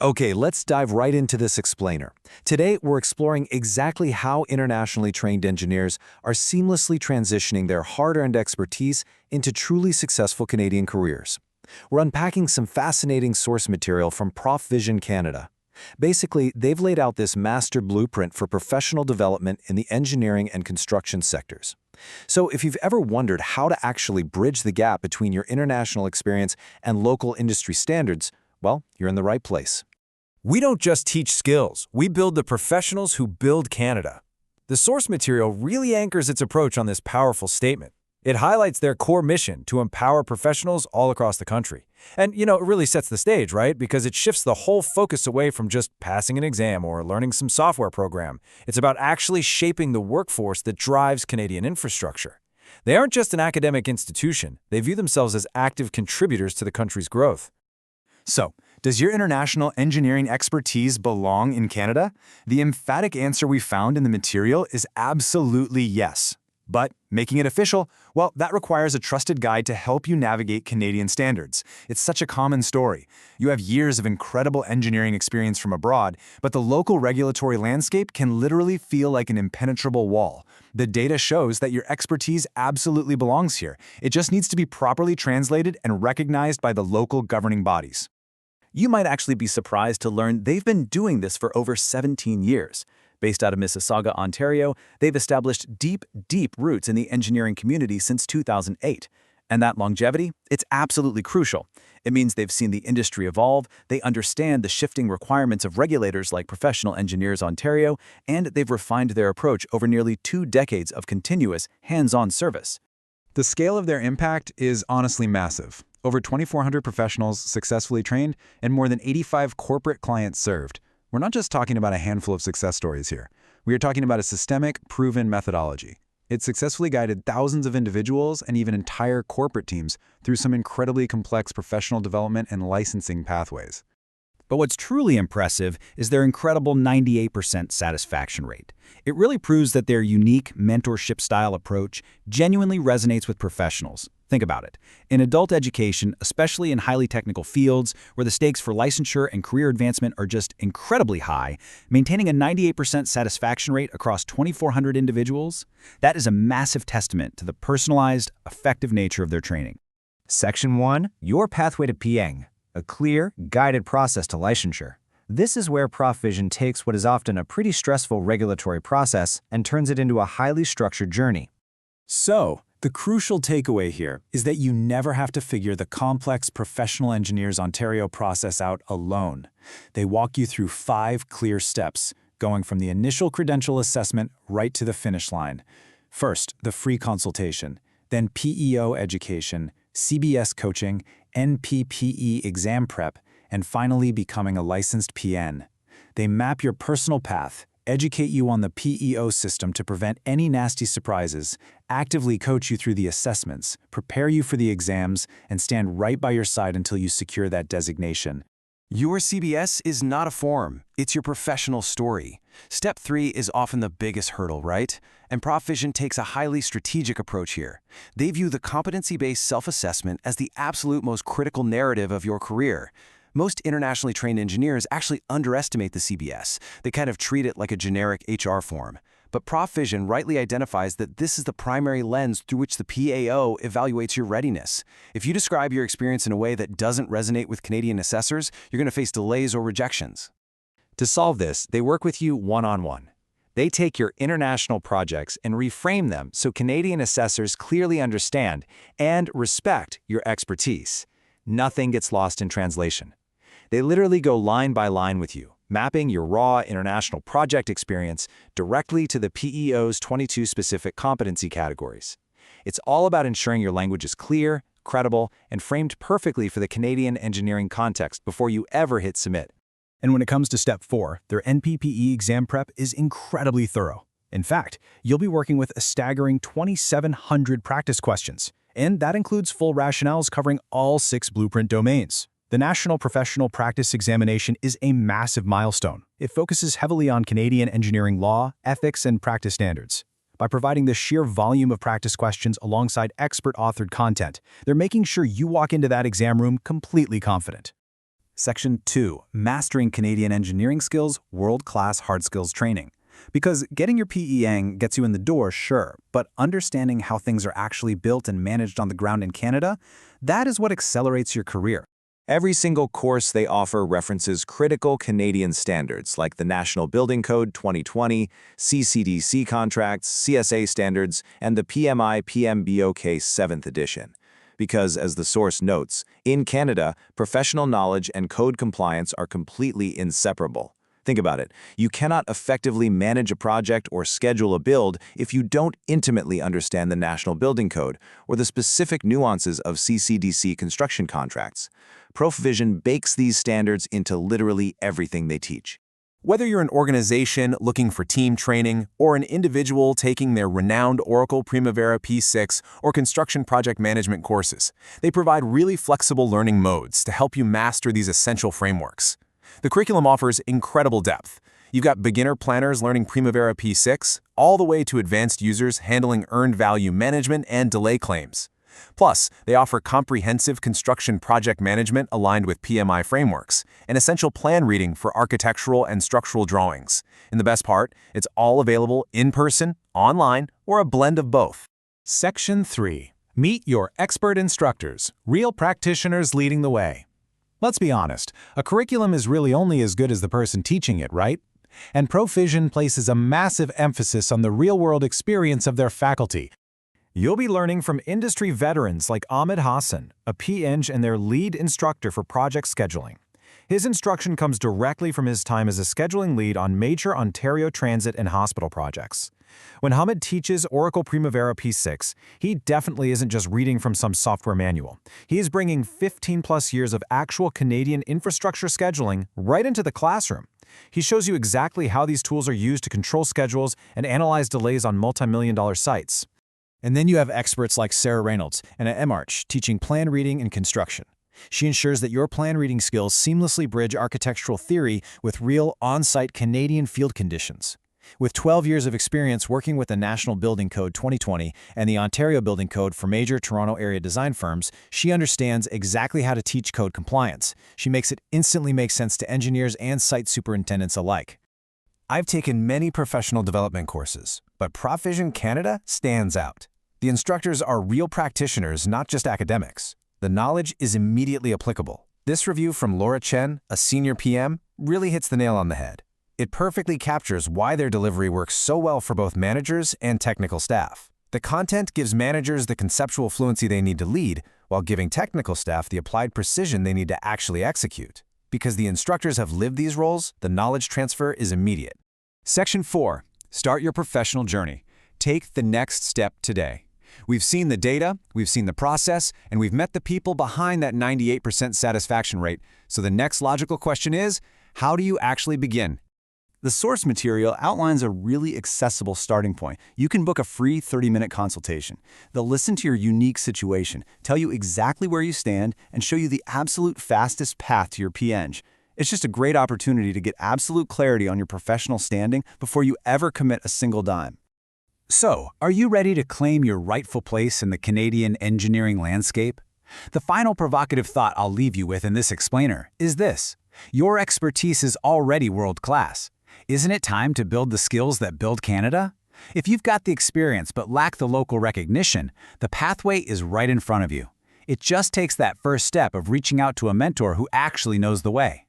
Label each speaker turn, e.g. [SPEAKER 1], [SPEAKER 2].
[SPEAKER 1] Okay, let's dive right into this explainer. Today, we're exploring exactly how internationally trained engineers are seamlessly transitioning their hard-earned expertise into truly successful Canadian careers. We're unpacking some fascinating source material from Prof Vision Canada. Basically, they've laid out this master blueprint for professional development in the engineering and construction sectors. So if you've ever wondered how to actually bridge the gap between your international experience and local industry standards, well, you're in the right place.
[SPEAKER 2] We don't just teach skills, we build the professionals who build Canada. The source material really anchors its approach on this powerful statement. It highlights their core mission to empower professionals all across the country. And, it really sets the stage, right? Because it shifts the whole focus away from just passing an exam or learning some software program. It's about actually shaping the workforce that drives Canadian infrastructure. They aren't just an academic institution, they view themselves as active contributors to the country's growth.
[SPEAKER 3] So, does your international engineering expertise belong in Canada? The emphatic answer we found in the material is absolutely yes. But making it official, well, that requires a trusted guide to help you navigate Canadian standards. It's such a common story. You have years of incredible engineering experience from abroad, but the local regulatory landscape can literally feel like an impenetrable wall. The data shows that your expertise absolutely belongs here. It just needs to be properly translated and recognized by the local governing bodies.
[SPEAKER 4] You might actually be surprised to learn they've been doing this for over 17 years. Based out of Mississauga, Ontario, they've established deep roots in the engineering community since 2008. And that longevity, it's absolutely crucial. It means they've seen the industry evolve, they understand the shifting requirements of regulators like Professional Engineers Ontario, and they've refined their approach over nearly 2 decades of continuous, hands-on service.
[SPEAKER 3] The scale of their impact is honestly massive. Over 2,400 professionals successfully trained and more than 85 corporate clients served. We're not just talking about a handful of success stories here. We are talking about a systemic, proven methodology. It successfully guided thousands of individuals and even entire corporate teams through some incredibly complex professional development and licensing pathways.
[SPEAKER 4] But what's truly impressive is their incredible 98% satisfaction rate. It really proves that their unique mentorship-style approach genuinely resonates with professionals. Think about it. In adult education, especially in highly technical fields where the stakes for licensure and career advancement are just incredibly high, maintaining a 98% satisfaction rate across 2,400 individuals, that is a massive testament to the personalized, effective nature of their training.
[SPEAKER 5] Section 1. Your pathway to P.Eng. A clear, guided process to licensure. This is where Prof Vision takes what is often a pretty stressful regulatory process and turns it into a highly structured journey.
[SPEAKER 6] So, the crucial takeaway here is that you never have to figure the complex Professional Engineers Ontario process out alone. They walk you through 5 clear steps, going from the initial credential assessment right to the finish line. First, the free consultation, then PEO education, CBS coaching, NPPE exam prep, and finally becoming a licensed PN. They map your personal path, educate you on the PEO system to prevent any nasty surprises, actively coach you through the assessments, prepare you for the exams, and stand right by your side until you secure that designation.
[SPEAKER 2] Your CBS is not a form, it's your professional story. Step 3 is often the biggest hurdle, right? And Prof Vision takes a highly strategic approach here. They view the competency-based self-assessment as the absolute most critical narrative of your career. Most internationally trained engineers actually underestimate the CBS. They kind of treat it like a generic HR form. But Prof Vision rightly identifies that this is the primary lens through which the PAO evaluates your readiness. If you describe your experience in a way that doesn't resonate with Canadian assessors, you're going to face delays or rejections.
[SPEAKER 1] To solve this, they work with you one-on-one. They take your international projects and reframe them so Canadian assessors clearly understand and respect your expertise. Nothing gets lost in translation. They literally go line by line with you, mapping your raw international project experience directly to the PEO's 22 specific competency categories. It's all about ensuring your language is clear, credible, and framed perfectly for the Canadian engineering context before you ever hit submit.
[SPEAKER 7] And when it comes to Step 4, their NPPE exam prep is incredibly thorough. In fact, you'll be working with a staggering 2,700 practice questions, and that includes full rationales covering all 6 blueprint domains. The National Professional Practice Examination is a massive milestone. It focuses heavily on Canadian engineering law, ethics, and practice standards. By providing the sheer volume of practice questions alongside expert-authored content, they're making sure you walk into that exam room completely confident.
[SPEAKER 3] Section 2, Mastering Canadian Engineering Skills, World-Class Hard Skills Training. Because getting your P.Eng gets you in the door, sure, but understanding how things are actually built and managed on the ground in Canada, that is what accelerates your career.
[SPEAKER 1] Every single course they offer references critical Canadian standards like the National Building Code 2020, CCDC contracts, CSA standards, and the PMI-PMBOK 7th edition. Because, as the source notes, in Canada, professional knowledge and code compliance are completely inseparable. Think about it. You cannot effectively manage a project or schedule a build if you don't intimately understand the National Building Code or the specific nuances of CCDC construction contracts. ProfVision bakes these standards into literally everything they teach.
[SPEAKER 2] Whether you're an organization looking for team training or an individual taking their renowned Oracle Primavera P6 or construction project management courses, they provide really flexible learning modes to help you master these essential frameworks. The curriculum offers incredible depth. You've got beginner planners learning Primavera P6, all the way to advanced users handling earned value management and delay claims. Plus, they offer comprehensive construction project management aligned with PMI frameworks and essential plan reading for architectural and structural drawings. And the best part, it's all available in person, online, or a blend of both.
[SPEAKER 6] Section 3. Meet your expert instructors, real practitioners leading the way. Let's be honest, a curriculum is really only as good as the person teaching it, right? And ProfVision places a massive emphasis on the real-world experience of their faculty. You'll be learning from industry veterans like Ahmed Hassan, a P.Eng and their lead instructor for project scheduling. His instruction comes directly from his time as a scheduling lead on major Ontario transit and hospital projects. When Ahmed teaches Oracle Primavera P6, he definitely isn't just reading from some software manual. He is bringing 15+ years of actual Canadian infrastructure scheduling right into the classroom. He shows you exactly how these tools are used to control schedules and analyze delays on multi-million-dollar sites. And then you have experts like Sarah Reynolds and at MArch teaching plan reading and construction. She ensures that your plan reading skills seamlessly bridge architectural theory with real on-site Canadian field conditions. With 12 years of experience working with the National Building Code 2020 and the Ontario Building Code for major Toronto area design firms, she understands exactly how to teach code compliance. She makes it instantly make sense to engineers and site superintendents alike.
[SPEAKER 2] I've taken many professional development courses, but ProfVision Canada stands out. The instructors are real practitioners, not just academics. The knowledge is immediately applicable. This review from Laura Chen, a senior PM, really hits the nail on the head. It perfectly captures why their delivery works so well for both managers and technical staff. The content gives managers the conceptual fluency they need to lead, while giving technical staff the applied precision they need to actually execute. Because the instructors have lived these roles, the knowledge transfer is immediate.
[SPEAKER 3] Section 4. Start your professional journey. Take the next step today. We've seen the data, we've seen the process, and we've met the people behind that 98% satisfaction rate. So the next logical question is, how do you actually begin? The source material outlines a really accessible starting point. You can book a free 30-minute consultation. They'll listen to your unique situation, tell you exactly where you stand, and show you the absolute fastest path to your P.Eng. It's just a great opportunity to get absolute clarity on your professional standing before you ever commit a single dime. So, are you ready to claim your rightful place in the Canadian engineering landscape? The final provocative thought I'll leave you with in this explainer is this: your expertise is already world-class. Isn't it time to build the skills that build Canada? If you've got the experience but lack the local recognition, the pathway is right in front of you. It just takes that first step of reaching out to a mentor who actually knows the way.